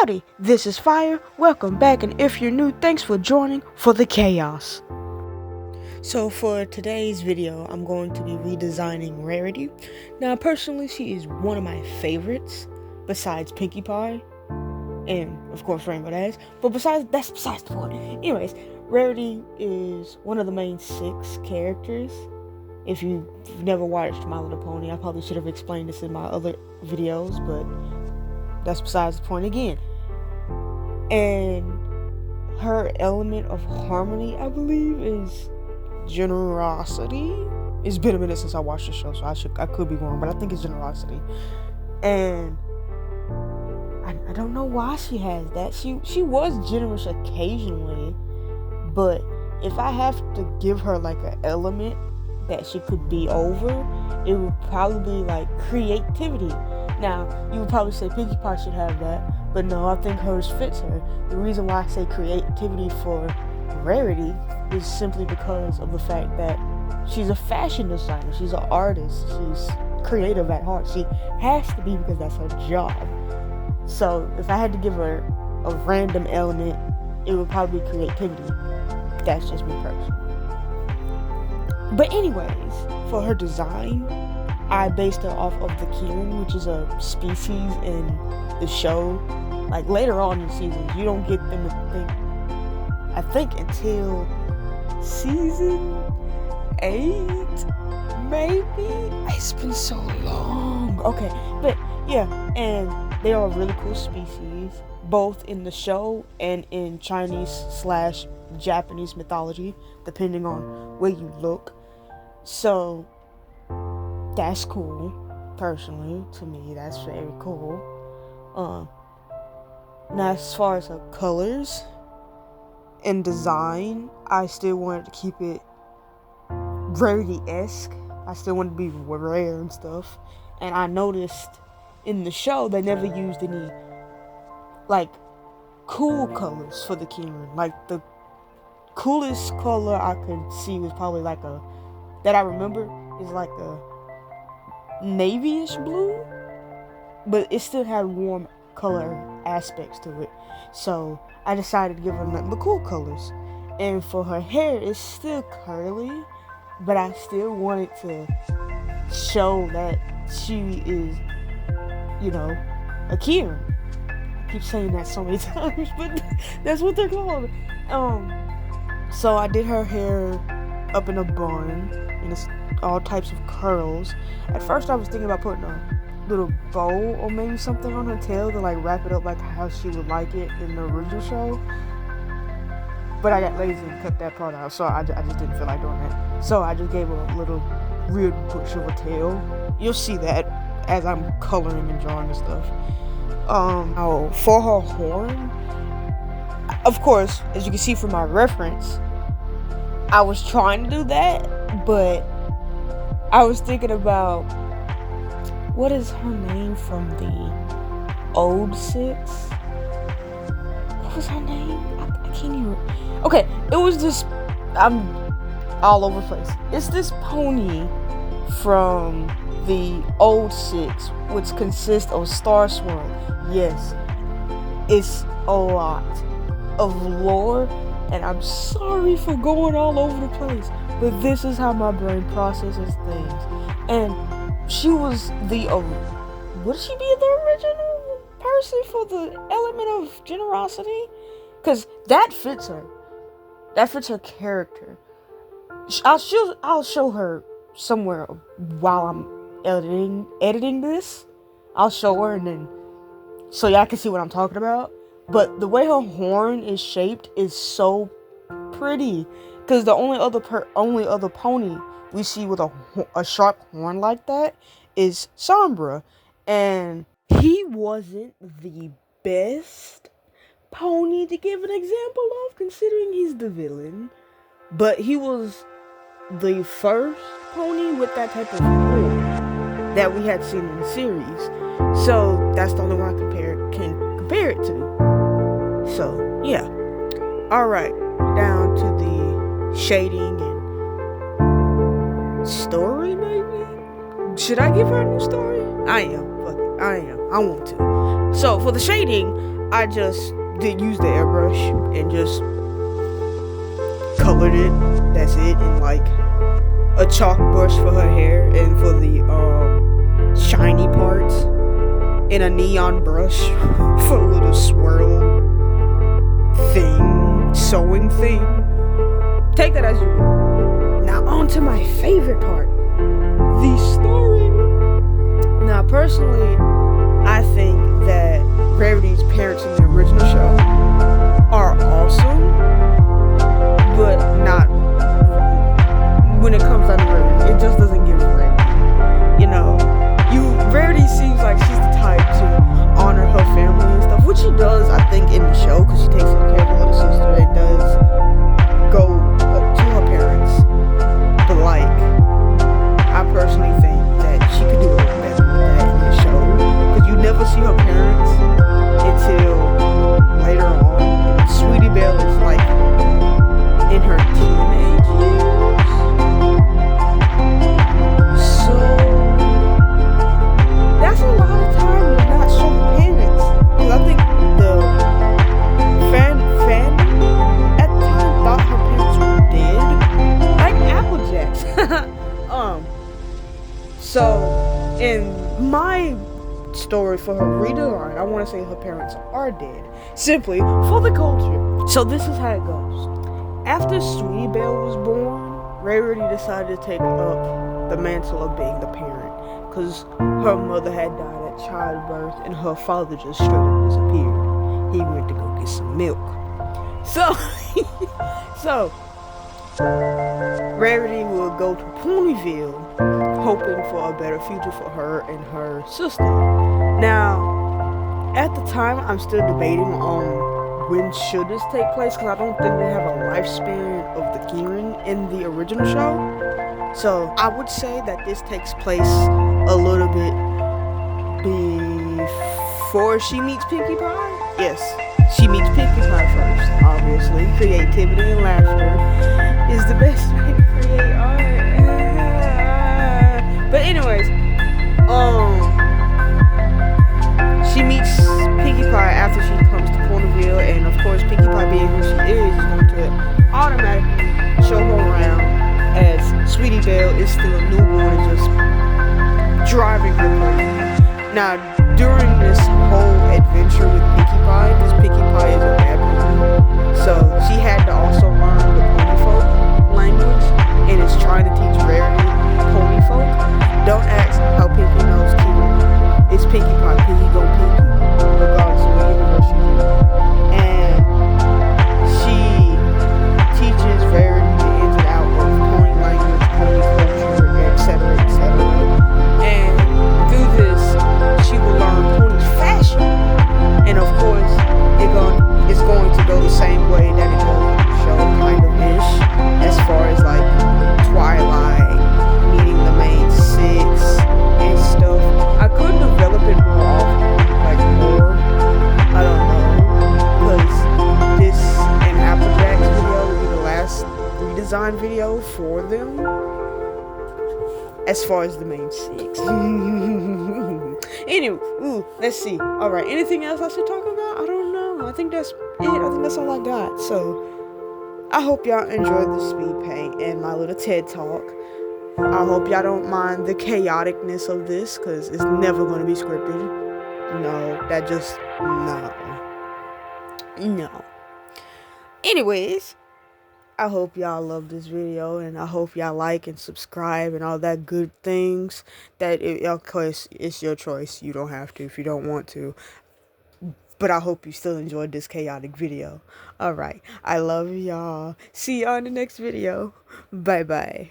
Howdy, this is Fire. Welcome back, and if you're new, thanks for joining for the chaos. So for today's video, I'm going to be redesigning Rarity. Now, personally, she is one of my favorites, besides Pinkie Pie, and of course Rainbow Dash. But that's besides the point. Anyways, Rarity is one of the main 6 characters. If you've never watched My Little Pony, I probably should have explained this in my other videos, but that's besides the point again. And her element of harmony, I believe, is generosity. It's been a minute since I watched the show, so I could be wrong, but I think it's generosity. And I don't know why she has that. She was generous occasionally, but if I have to give her like an element that she could be over, it would probably be like creativity. Now, you would probably say Pinkie Pie should have that, but no, I think hers fits her. The reason why I say creativity for Rarity is simply because of the fact that she's a fashion designer, she's an artist, she's creative at heart. She has to be, because that's her job. So if I had to give her a random element, it would probably be creativity. That's just me personally. But anyways, for her design, I based it off of the Kieran, which is a species in the show. Like later on in seasons, you don't get them I think until season 8, maybe? It's been so long. Okay, but yeah, and they are a really cool species, both in the show and in Chinese/Japanese mythology, depending on where you look. So that's cool. Personally, to me, that's very cool. Now, as far as her colors and design, I still wanted to keep it Rarity-esque. I still wanted to be rare and stuff. And I noticed in the show they never used any like cool colors for the Kieran. Like the coolest color I could see was probably like that I remember is like a navy-ish blue, but it still had warm color aspects to it. So I decided to give her the cool colors. And for her hair, it's still curly, but I still wanted to show that she is, a Kieran. I keep saying that so many times, but that's what they're called. So I did her hair up in a bun, and it's all types of curls. At first I was thinking about putting a little bow or maybe something on her tail to like wrap it up like how she would like it in the original show, but I got lazy and cut that part out, so I just didn't feel like doing that. So I just gave her a little weird push of a tail. You'll see that as I'm coloring and drawing and stuff. For her horn, of course, as you can see from my reference, I was trying to do that, but I was thinking about, what is her name from the old 6? What was her name? I can't even. Okay, it was this. I'm all over the place. It's this pony from the old 6, which consists of Star Swirl. Yes, it's a lot of lore, and I'm sorry for going all over the place, but this is how my brain processes things. And she was would she be the original person for the element of generosity? Because that fits her. That fits her character. I'll show her somewhere while I'm editing this. I'll show her, and then so y'all can see what I'm talking about. But the way her horn is shaped is so pretty, because the only other pony we see with a sharp horn like that is Sombra, and he wasn't the best pony to give an example of, considering he's the villain, but he was the first pony with that type of horn that we had seen in the series. So that's the only one I can compare it to. So yeah. Alright, down to the shading and story, maybe? Should I give her a new story? I am. Fuck it. I am. I want to. So for the shading, I just did use the airbrush and just colored it. That's it. And like a chalk brush for her hair and for the shiny parts, and a neon brush for a little swirl thing, sewing thing. Take that as you will. Now on to my favorite part, the story. Now personally, I think that Rarity's parents in the original show are awesome, but not when it comes down to Rarity. It just doesn't give Rarity. You know, Rarity seems like she's the type to honor her family and stuff, which she does, I think, in the show, because she takes care of her little sister and does go up to her parents. But like, I personally think that she could do a little better with that in the show, because you never see her parents until later on. Sweetie Belle is like in her teenage years, so that's a lot of time to not show the parents. Because I think the fan at the time thought her parents were dead, like Applejacks. So in my story for her redesign, I want to say her parents are dead, simply for the culture. So this is how it goes. After Sweetie Belle was born, Rarity decided to take up the mantle of being the parent, because her mother had died at childbirth and her father just straight up disappeared. He went to go get some milk. So Rarity would go to Ponyville, hoping for a better future for her and her sister. Now, at the time, I'm still debating on when should this take place, because I don't think we have a lifespan of the Kieran in the original show. So I would say that this takes place a little bit before she meets Pinkie Pie. Yes, she meets Pinkie Pie first, obviously. Creativity and laughter is the best way to create art. But anyways, she meets Pinkie Pie after she comes to Ponyville, and of course Pinkie Pie, being who she is going to automatically show her around, as Sweetie Belle is still a newborn and just driving her crazy. Now, during this whole adventure with Pinkie Pie, because Pinkie Pie is a baboon, so she had to also learn the pony folk language, and is trying to teach Rarity pony folk. Don't ask how Pinkie knows Kieran. It's Pinkie Pie. Pinkie go Pinkie, regardless of what universe she's in. And she teaches Rarity the ins and outs of pony language, pony culture, etc., etc. And through this, she will learn pony fashion. And of course, it's going to go the same way that it goes in the show, kind of ish, as far as like Twilight meeting the main six and stuff. I could develop it more often, like more. I don't know, because this and Applejack's video will be the last redesign video for them, as far as the main six. Anyway, let's see. Alright, anything else I should talk about? I don't know. I think that's it. I think that's all I got. So, I hope y'all enjoyed the speed paint and my little TED talk. I hope y'all don't mind the chaoticness of this, because it's never going to be scripted. No. Anyways, I hope y'all love this video, and I hope y'all like and subscribe and all that good things. Of course, it's your choice. You don't have to if you don't want to. But I hope you still enjoyed this chaotic video. Alright, I love y'all. See y'all in the next video. Bye-bye.